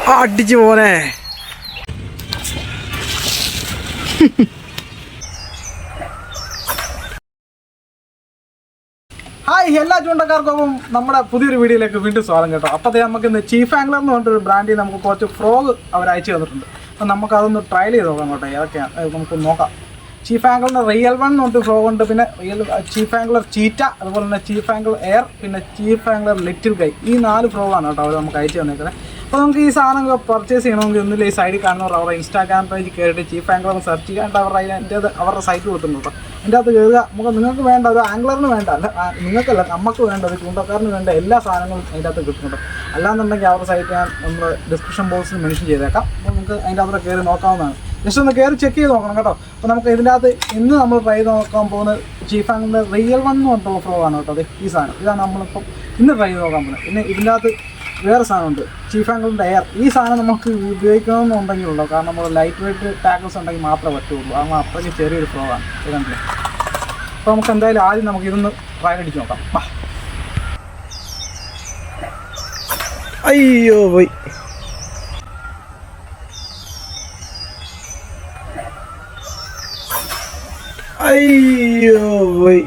അടിച്ചു പോനെ. ഹായ്, എല്ലാ ചൂണ്ടക്കാർക്കൊപ്പം നമ്മുടെ പുതിയൊരു വീഡിയോയിലേക്ക് വീണ്ടും സ്വാഗതം കേട്ടോ. അപ്പോൾ നമുക്ക് ഇന്ന് ചീഫ് ആംഗ്ലർ എന്ന് പറഞ്ഞിട്ടൊരു ബ്രാൻഡിൽ നമുക്ക് കുറച്ച് ഫ്രോഗ് അവർ അയച്ചു തന്നിട്ടുണ്ട്. അപ്പോൾ നമുക്കതൊന്ന് ട്രയൽ ചെയ്ത് നോക്കാം കേട്ടോ. ഏതൊക്കെയാണ് നമുക്കൊന്ന് നോക്കാം. ചീഫ് ആംഗ്ലറിൻ്റെ റിയൽ വൺ എന്ന് പറഞ്ഞിട്ട് ഫ്രോഗ് ഉണ്ട്, പിന്നെ ചീഫ് ആംഗ്ലർ ചീറ്റ, അതുപോലെ തന്നെ ചീഫ് ആംഗ്ലർ എയർ, പിന്നെ ചീഫ് ആംഗ്ലർ ലിറ്റിൽ ഗൈ. ഈ 4 ഫ്രോഗാണ് കേട്ടോ അവർ നമുക്ക് അയച്ചു തന്നേക്കുന്നത്. അപ്പോൾ നമുക്ക് ഈ സാധനങ്ങൾ പർച്ചേസ് ചെയ്യണമെങ്കിൽ ഒന്നില്ല ഈ സൈഡിൽ കാണുന്നവർ അവരുടെ ഇൻസ്റ്റാഗ്രാം പേജ് കയറിയിട്ട് ചീഫ് ആംഗ്ലർ സെർച്ച് ചെയ്യാണ്ട് അവരുടെ സൈറ്റ് കൊടുത്തിട്ടുണ്ട് കേട്ടോ. അതിൻ്റെ അകത്ത് കയറുക. നമുക്ക് നിങ്ങൾക്ക് വേണ്ട ഒരു ആംഗ്ലറിന് വേണ്ട, അല്ല നിങ്ങൾക്കല്ല, നമുക്ക് വേണ്ട ഒരു ചൂണ്ടക്കാരന് വേണ്ട എല്ലാ സാധനങ്ങളും അതിൻ്റെ അകത്ത് കിട്ടുന്നുണ്ട്. അല്ലാന്നുണ്ടെങ്കിൽ അവരുടെ സൈറ്റ് ഞാൻ നമ്മുടെ ഡിസ്ക്രിപ്ഷൻ ബോക്സിൽ മെൻഷൻ ചെയ്തേക്കാം. അപ്പോൾ നമുക്ക് അതിൻ്റെ അകത്ത് കയറി നോക്കാവുന്നതാണ്. ജസ്റ്റ് ഒന്ന് കയറി ചെക്ക് ചെയ്ത് നോക്കണം കേട്ടോ. അപ്പോൾ നമുക്ക് ഇതിൻ്റെ അകത്ത് ഇന്ന് നമ്മൾ ട്രൈ ചെയ്ത് നോക്കാൻ പോകുന്നത് ചീഫ് ആംഗ്ലറിൻ്റെ റിയൽ വൺ എന്ന് പറഞ്ഞിട്ടുള്ള ഫ്രോഗാണ് കേട്ടോ. അതെ, ഈ സാധനം ഇതാണ് നമ്മളിപ്പം ഇന്ന് ട്രൈ ചെയ്ത് നോക്കാൻ പോകുന്നത്. പിന്നെ ഇതിൻ്റെ അകത്ത് വേറെ സാധനമുണ്ട്, ചീഫ് ആംഗ്ലറിൻ്റെ എയർ. ഈ സാധനം നമുക്ക് ഉപയോഗിക്കണമെന്നുണ്ടെങ്കിലുള്ളൂ, കാരണം നമ്മൾ ലൈറ്റ് വെയിറ്റ് ടാക്കിൾസ് ഉണ്ടെങ്കിൽ മാത്രമേ പറ്റുള്ളൂ. അത് അത്രയ്ക്ക് ചെറിയൊരു ഫ്രോഗാണ് ഇതല്ലേ. അപ്പോൾ നമുക്ക് എന്തായാലും ആദ്യം നമുക്ക് ഇതൊന്ന് ട്രയൽ അടിച്ച് നോക്കാം. അയ്യോ പോയി. അയ്യോ പോയി.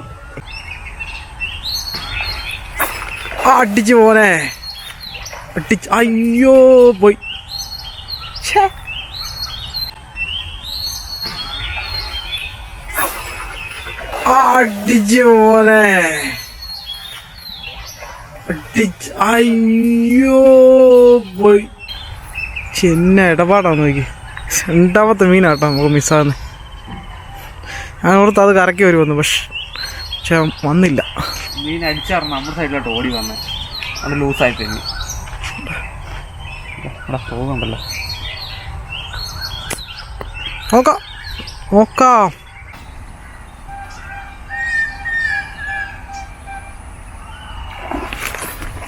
അടിച്ചു പോനെ. അയ്യോ പോയി. അടിച്ചു പോനെ. അയ്യോ പോയി. ചിന്ന ഇടപാടാന്ന് നോക്കി. 2ാമത്തെ മീനാട്ടോ നമുക്ക് മിസ്സാകുന്നത്. ഞാൻ ഓർത്ത് അത് കറക്കി വരുമെന്ന്, പക്ഷെ വന്നില്ല. മീൻ അടിച്ചാർന്ന് നമ്മുടെ സൈഡിലോട്ട് ഓടി വന്ന് അത് ലൂസായി തന്നെ. ഇവിടെ പോകുന്നുണ്ടല്ലോ, നോക്കാം നോക്കാം.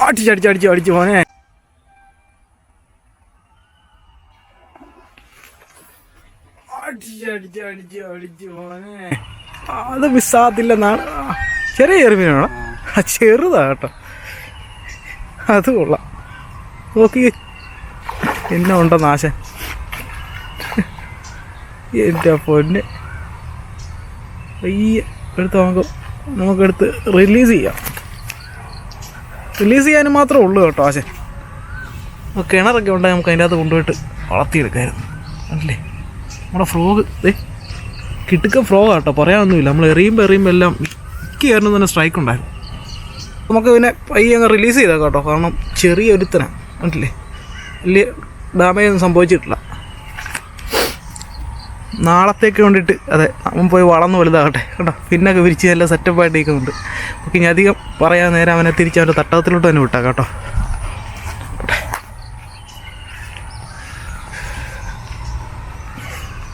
അടിച്ചു പോനെ. അടിച്ചു പോനെ. അത് മിസ്സാകത്തില്ലെന്നാണ്. ചെറിയ ചെറുമീനാണോ? ചെറുതാ കേട്ടോ. അത് കൊള്ളാം. നോക്കി എന്നെ ഉണ്ടോ നാശൻ. എൻ്റെ പൊന്നെ. ഈ എടുത്ത് നമുക്കെടുത്ത് റിലീസ് ചെയ്യാം. റിലീസ് ചെയ്യാനും മാത്രമേ ഉള്ളൂ കേട്ടോ ആശൻ. കിണറൊക്കെ ഉണ്ടെങ്കിൽ നമുക്ക് അതിൻ്റെ അകത്ത് കൊണ്ടുപോയിട്ട് വളർത്തിയെടുക്കാമായിരുന്നു അല്ലേ. നമ്മുടെ ഫ്രോഗ് കിട്ടുക്ക ഫ്രോഗ് കേട്ടോ, പറയാനൊന്നുമില്ല. നമ്മൾ എറിയുമ്പോൾ എല്ലാം മിക്ക കയറുന്ന തന്നെ സ്ട്രൈക്ക് ഉണ്ടായിരുന്നു. നമുക്ക് പിന്നെ പയ്യെ അങ്ങ് റിലീസ് ചെയ്തേക്കാം കേട്ടോ, കാരണം ചെറിയൊരുത്തനാണ് കണ്ടില്ലേ. വലിയ ഡാമേജ് ഒന്നും സംഭവിച്ചിട്ടില്ല. നാളത്തേക്ക് വേണ്ടിയിട്ട് അതെ അവൻ പോയി വളർന്ന് വലുതാകട്ടെ കേട്ടോ. പിന്നൊക്കെ വിരിച്ച് നല്ല സെറ്റപ്പായിട്ട് ഇരിക്കുന്നുണ്ട്. നമുക്ക് ഇനി അധികം പറയാൻ നേരം അവനെ തിരിച്ച് അവൻ്റെ തട്ടകത്തിലോട്ട് തന്നെ വിട്ടാം കേട്ടോ.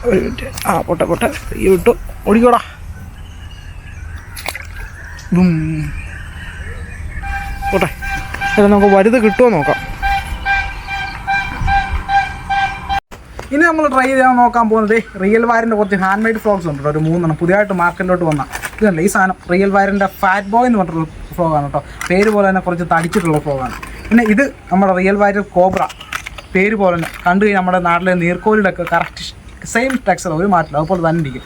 ഒരു മിനിറ്റ്. പോട്ടെ ഈ വിട്ടു ഓടിക്കോടാ. പോട്ടെ. അല്ല നമുക്ക് വലുത് കിട്ടുമോ നോക്കാം. ഇനി നമ്മൾ ട്രൈ ചെയ്യാൻ നോക്കാൻ പോകുന്നത് റിയൽ വയറിൻ്റെ കുറച്ച് ഹാൻഡ് മെയ്ഡ് ഫ്രോഗ്സ് ഉണ്ട് കേട്ടോ. ഒരു 3 പുതിയതായിട്ട് മാർക്കറ്റിലോട്ട് വന്ന ഇതല്ല. ഈ സാധനം റിയൽ വയറിൻ്റെ ഫാറ്റ് ബോയ് എന്ന് പറഞ്ഞിട്ടുള്ള ഫ്രോഗാണ് കേട്ടോ. പേര് പോലെ തന്നെ കുറച്ച് തടിച്ചിട്ടുള്ള ഫ്രോഗാണ്. പിന്നെ ഇത് നമ്മുടെ റിയൽ വയർ കോബ്ര, പേര് പോലെ തന്നെ കണ്ടു കഴിഞ്ഞാൽ നമ്മുടെ നാട്ടിലെ നീർക്കോലിയുടെ ഒക്കെ കറക്റ്റ് സെയിം ടെക്സ്ചർ, ഒരു മാറ്റില്ല, അതുപോലെ തന്നെ ഇരിക്കും.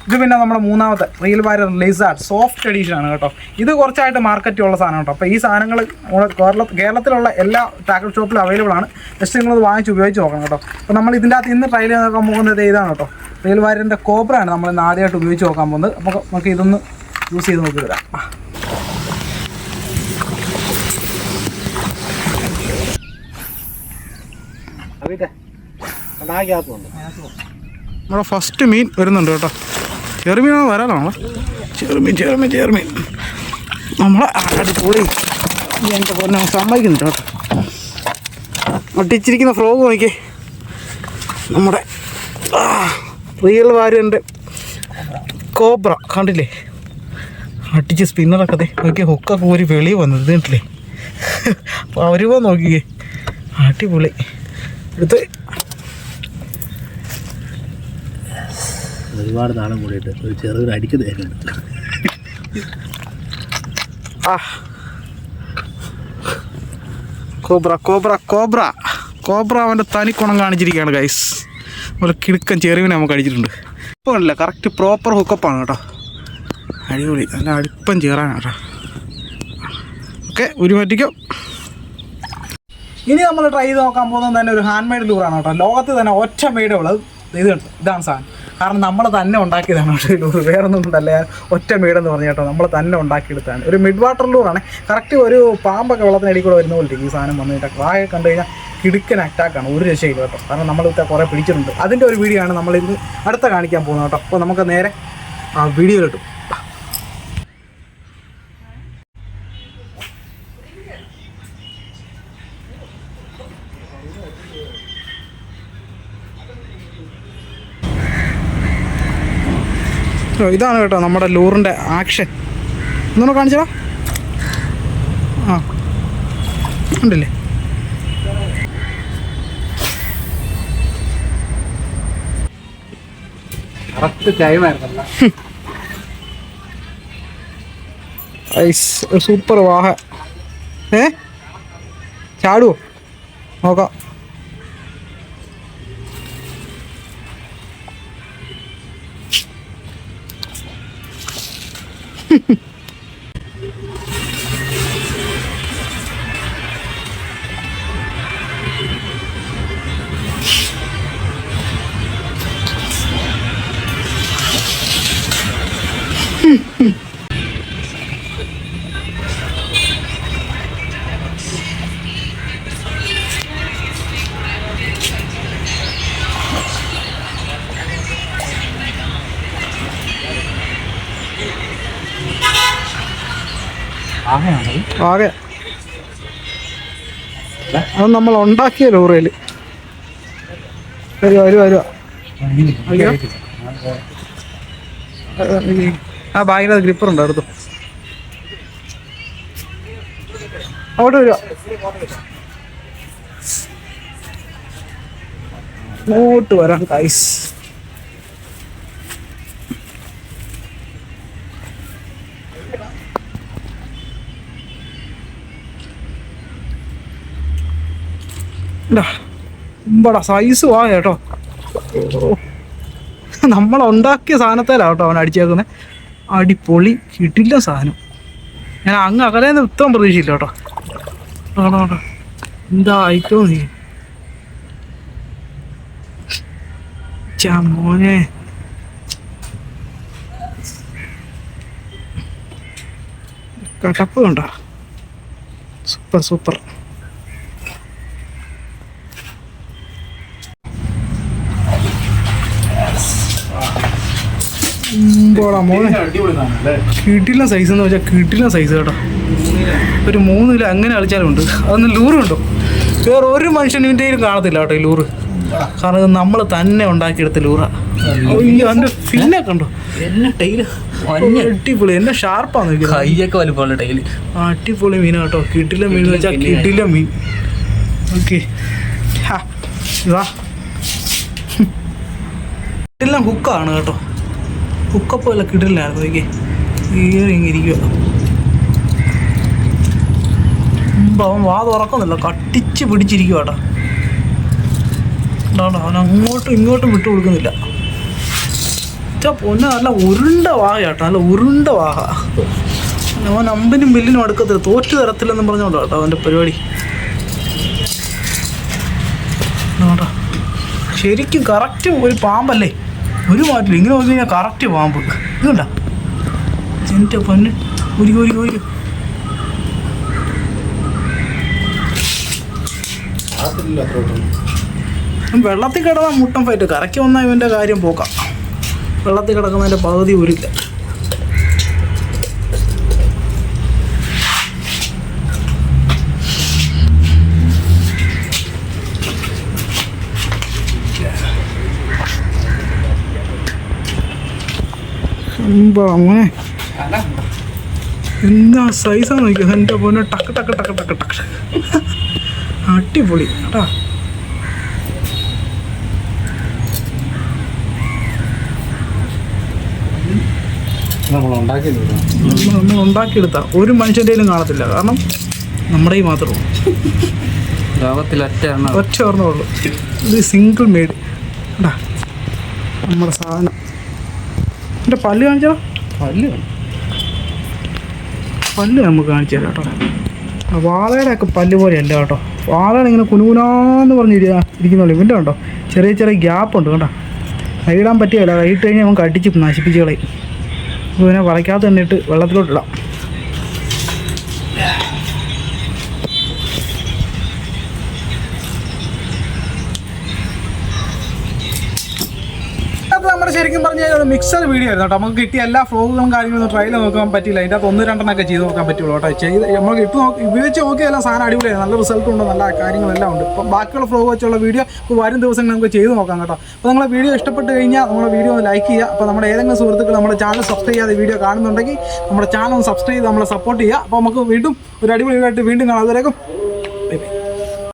ഇത് പിന്നെ നമ്മുടെ 3ാമത്തെ റിയൽ വയർ ലിസാർഡ് സോഫ്റ്റ് എഡീഷനാണ് കേട്ടോ. ഇത് കുറച്ചായിട്ട് മാർക്കറ്റിലുള്ള സാധനം കേട്ടോ. അപ്പോൾ ഈ സാധനങ്ങൾ നമ്മുടെ കേരളത്തിലുള്ള എല്ലാ ടാക്കിൾ ഷോപ്പിലും അവൈലബിൾ ആണ്. ജസ്റ്റ് നിങ്ങളത് വാങ്ങിച്ച് ഉപയോഗിച്ച് നോക്കണം കേട്ടോ. അപ്പോൾ നമ്മൾ ഇതിൻ്റെ അകത്ത് ഇന്ന് ട്രൈ ചെയ്ത് നോക്കാൻ പോകുന്നത് ഇതാണ് കേട്ടോ. റിയൽ വയറിൻ്റെ കോബ്രയാണ് നമ്മൾ ഇന്ന് ആദ്യമായിട്ട് ഉപയോഗിച്ച് നോക്കാൻ പോകുന്നത്. നമുക്ക് ഇതൊന്ന് യൂസ് ചെയ്ത് നോക്കി തരാം. നമ്മുടെ ഫസ്റ്റ് മീൻ വരുന്നുണ്ട് കേട്ടോ. ചെറുമീനാണ് വരാനാണോ? ചെറുമീൻ നമ്മളെ അടിപൊളി. എൻ്റെ പൊന്നെ സമ്മതിക്കുന്നുണ്ട് കേട്ടോ. ഒട്ടിച്ചിരിക്കുന്ന ഫ്രോഗ് നോക്കിയേ. നമ്മുടെ റിയൽ വാരിൻ്റെ കോബ്ര കണ്ടില്ലേ. അടിച്ച് സ്പിന്നറൊക്കെ നോക്കിയാൽ ഹുക്കൊക്കെ ഒരു വെളി വന്നത് കണ്ടില്ലേ. അപ്പോൾ അവരുമ്പോൾ നോക്കിയേ അടിപൊളി. എടുത്ത് ഒരുപാട് നാളും കൂടിയിട്ട് ഒരു ചെറുതൊരു അടിക്കുന്നതായിരുന്നു. കോബ്ര കോബ്ര കോബ്ര കോബ്ര അവൻ്റെ തനിക്കുണം കാണിച്ചിരിക്കുകയാണ് ഗൈസ്. അതുപോലെ കിടുക്കൻ ചെറിയവനെ നമുക്ക് അടിച്ചിട്ടുണ്ട്. ഇപ്പോൾ കണ്ടില്ല, കറക്റ്റ് പ്രോപ്പർ ഹുക്കപ്പാണ് കേട്ടോ. അടിപൊളി, നല്ല അടുപ്പം ചേറാനാണ് കേട്ടോ. ഓക്കെ, ഒരു പറ്റിക്കോ. ഇനി നമ്മൾ ട്രൈ ചെയ്ത് നോക്കാൻ പോകുന്നത് തന്നെ ഒരു ഹാൻഡ് മെയ്ഡ് ലൂറാണ് കേട്ടോ. ലോകത്ത് തന്നെ ഒറ്റ മെയ്ഡേ ഉള്ളത് ഇതാണ് സാധനം. കാരണം നമ്മൾ തന്നെ ഉണ്ടാക്കിയതാണ് കേട്ടോ ഈ ലൂറ്, വേറെ ഒന്നും ഉണ്ടല്ല. ഒറ്റ മെയ്ഡെന്ന് പറഞ്ഞു കേട്ടോ, നമ്മൾ തന്നെ ഉണ്ടാക്കിയെടുത്താണ്. ഒരു മിഡ് വാട്ടർ ലൂറാണ്. കറക്റ്റ് ഒരു പാമ്പൊക്കെ വെള്ളത്തിനടി കൂടെ വരുന്ന പോലെ ഈ സാധനം വന്നിട്ട് വായ കണ്ടു കഴിഞ്ഞാൽ കിടുക്കൻ അറ്റാക്കാണ്, ഒരു രക്ഷയില്ല കേട്ടോ. കാരണം നമ്മളിവിടെ കുറേ പിടിച്ചിട്ടുണ്ട്. അതിൻ്റെ ഒരു വീഡിയോ ആണ് നമ്മളിന്ന് അടുത്ത കാണിക്കാൻ പോകുന്നത് കേട്ടോ. അപ്പോൾ നമുക്ക് നേരെ ആ വീഡിയോയിലിട്ടു. ഇതാണ് കേട്ടോ നമ്മുടെ ലൂറിൻ്റെ ആക്ഷൻ. ഒന്നുകൂടെ കാണിച്ചോ. ആ ഉണ്ടല്ലേ, കറക്റ്റ് ടൈമായിരുന്നല്ല. സൂപ്പർ വാഹ. ചാടുവോ നോക്കാം. ആകെ അത് നമ്മൾ ഉണ്ടാക്കിയ ലൂറയിൽ വരുക. ആ ബാഗിനകത്ത് ഗ്രിപ്പറുണ്ട്, എടുത്തു. അവിടെ വരിക, ഇങ്ങോട്ട് വരാം ഗൈസ്. ഇമ്പടാ സൈസ് വാ കേട്ടോ. നമ്മളുണ്ടാക്കിയ സാധനത്തിലാണ് കേട്ടോ അവൻ അടിച്ചേക്കുന്നത്. അടിപൊളി കിട്ടില്ല സാധനം. ഞാൻ അങ്ങ് അകലേന്ന് ഉത്തരം പ്രതീക്ഷയില്ല കേട്ടോ. ആണോ എന്താ ഐറ്റവും നീ മോനെ. കട്ടപ്പ് കണ്ടോ, സൂപ്പർ സൂപ്പർ. മോനെ കിട്ടില്ല സൈസ് എന്ന് വെച്ചാൽ കിട്ടില്ല സൈസ് കേട്ടോ. ഒരു 3 കിലോ അങ്ങനെ കളിച്ചാലും ഉണ്ട്. അതൊന്നും ലൂറ് കണ്ടോ, വേറെ ഒരു മനുഷ്യനിൻ്റെയും കാണത്തില്ല കേട്ടോ ഈ ലൂറ്. കാരണം ഇത് നമ്മൾ തന്നെ ഉണ്ടാക്കിയെടുത്ത ലൂറാ. അതിൻ്റെ ഫിന്നെ കണ്ടോ, അടിപൊളി. എന്നെ ഷാർപ്പാന്ന് കൈയൊക്കെ വലുപ്പമുള്ള ടൈല്. അടിപൊളി മീനാ കേട്ടോ. കിട്ടില്ല മീൻ എന്ന് വെച്ചാൽ കിട്ടില്ല മീൻ. ഓക്കെ, കിട്ടില്ല ഹുക്കാണ് കേട്ടോ. ഹുക്കപ്പം എല്ലാം കിട്ടില്ലായിരുന്നു. എനിക്ക് ഇരിക്കുക. അവൻ വാ തുറക്കുന്നില്ല, കട്ടിച്ച് പിടിച്ചിരിക്കുക കേട്ടോ. അവൻ അങ്ങോട്ടും ഇങ്ങോട്ടും വിട്ടു കൊടുക്കുന്നില്ല. പൊന്നെ നല്ല ഉരുണ്ട വാഹ കേട്ടോ, നല്ല ഉരുണ്ട വാഹ. അവൻ അമ്പിനും ബില്ലിനും അടുക്കത്തില്ല, തോറ്റു തരത്തില്ലെന്നും പറഞ്ഞോണ്ടോ കേട്ടോ അവൻ്റെ പരിപാടി. കേട്ടോ ശരിക്കും കറക്റ്റ് ഒരു പാമ്പല്ലേ, ഒരു മാറ്റില്ല. ഇങ്ങനെ നോക്കി കഴിഞ്ഞാൽ കറക്റ്റ് പാമ്പ്. ഇതുണ്ടാ എൻ്റെ പൊന്ന്, ഒരു വെള്ളത്തിൽ കിടന്ന മുട്ടൻ ഫൈറ്റ്. കറക്കി വന്നാൽ ഇവൻ്റെ കാര്യം പോക്കാം. വെള്ളത്തിൽ കിടക്കുന്നതിൻ്റെ പകുതി ഊരില്ല. അങ്ങനെ എന്താ സൈസാണ് നോക്കിയത് എൻ്റെ പൊന്നെ. ടക്ക് ടക്ക് ടക്ക് ടക്ക് ടക്ക് അടിപൊളി കേട്ടാ. നമ്മൾ ഉണ്ടാക്കിയെടുത്ത ഒരു മനുഷ്യൻ്റെയിലും കാണത്തില്ല. കാരണം നമ്മുടെ ഈ മാത്രമേ ലോകത്തിൽ ഒറ്റ ഓർമ്മയുള്ളൂ. ഇത് സിംഗിൾ മെയ്ഡ് കേട്ടാ നമ്മുടെ സാധനം. എൻ്റെ പല്ല് കാണിച്ചാ പല്ല് നമുക്ക് കാണിച്ചു തരാം കേട്ടോ. വാളയുടെ ഒക്കെ പല്ല് പോലെ അല്ല കേട്ടോ. വാളയുടെ ഇങ്ങനെ കുനുകുനാന്ന് പറഞ്ഞിരിക്കുന്നുള്ളൂ. ഇവൻ്റെ ഉണ്ടോ ചെറിയ ചെറിയ ഗ്യാപ്പ് ഉണ്ട് കേട്ടോ. കൈയിടാൻ പറ്റിയല്ല, കൈയിട്ട് കഴിഞ്ഞാൽ നമുക്ക് അടിച്ച് നശിപ്പിച്ച് കളയും. അപ്പോൾ ഇതിനെ വളയ്ക്കാത്ത തന്നെ ഇട്ട് വെള്ളത്തിലോട്ടിടാം. അത് നമ്മുടെ ശരിക്കും പറഞ്ഞാൽ ഒരു മിക്സഡ് വീഡിയോ ആയിരുന്നു കേട്ടോ. നമുക്ക് കിട്ടിയ എല്ലാ ഫ്ലോഗുകളും കാര്യങ്ങളും ട്രയൽ നോക്കാൻ പറ്റില്ല. അതിൻ്റെ അകത്ത് 1-2 ചെയ്ത് നോക്കാൻ പറ്റുള്ളൂ കേട്ടോ. നമുക്ക് ഇപ്പോൾ ഉപയോഗിച്ച് നോക്കിയാലും സാധനം അടിപൊളിയാണ്, നല്ല റിസൾട്ട് ഉണ്ട്, നല്ല കാര്യങ്ങളെല്ലാം ഉണ്ട്. ഇപ്പോൾ ബാക്കിയുള്ള ഫ്ലോഗ് വെച്ചുള്ള വീഡിയോ ഇപ്പോൾ വരും ദിവസങ്ങൾ നമുക്ക് ചെയ്ത് നോക്കാം കേട്ടോ. അപ്പോൾ നിങ്ങളെ വീഡിയോ ഇഷ്ടപ്പെട്ട് കഴിഞ്ഞാൽ നമ്മുടെ വീഡിയോ ഒന്ന് ലൈക്ക് ചെയ്യുക. അപ്പോൾ നമ്മുടെ ഏതെങ്കിലും സുഹൃത്തുക്കൾ നമ്മുടെ ചാനൽ സബ്സ്ക്രൈബ് ചെയ്യാതെ വീഡിയോ കാണുന്നുണ്ടെങ്കിൽ നമ്മുടെ ചാനൽ ഒന്ന് സബ്സ്ക്രൈബ് ചെയ്ത് നമ്മളെ സപ്പോർട്ട് ചെയ്യുക. അപ്പോൾ നമുക്ക് വീണ്ടും ഒരു അടിപൊളി വീഡിയോ ആയിട്ട് വീണ്ടും കാണാം. അതുവരേക്കും ബൈ ബൈ.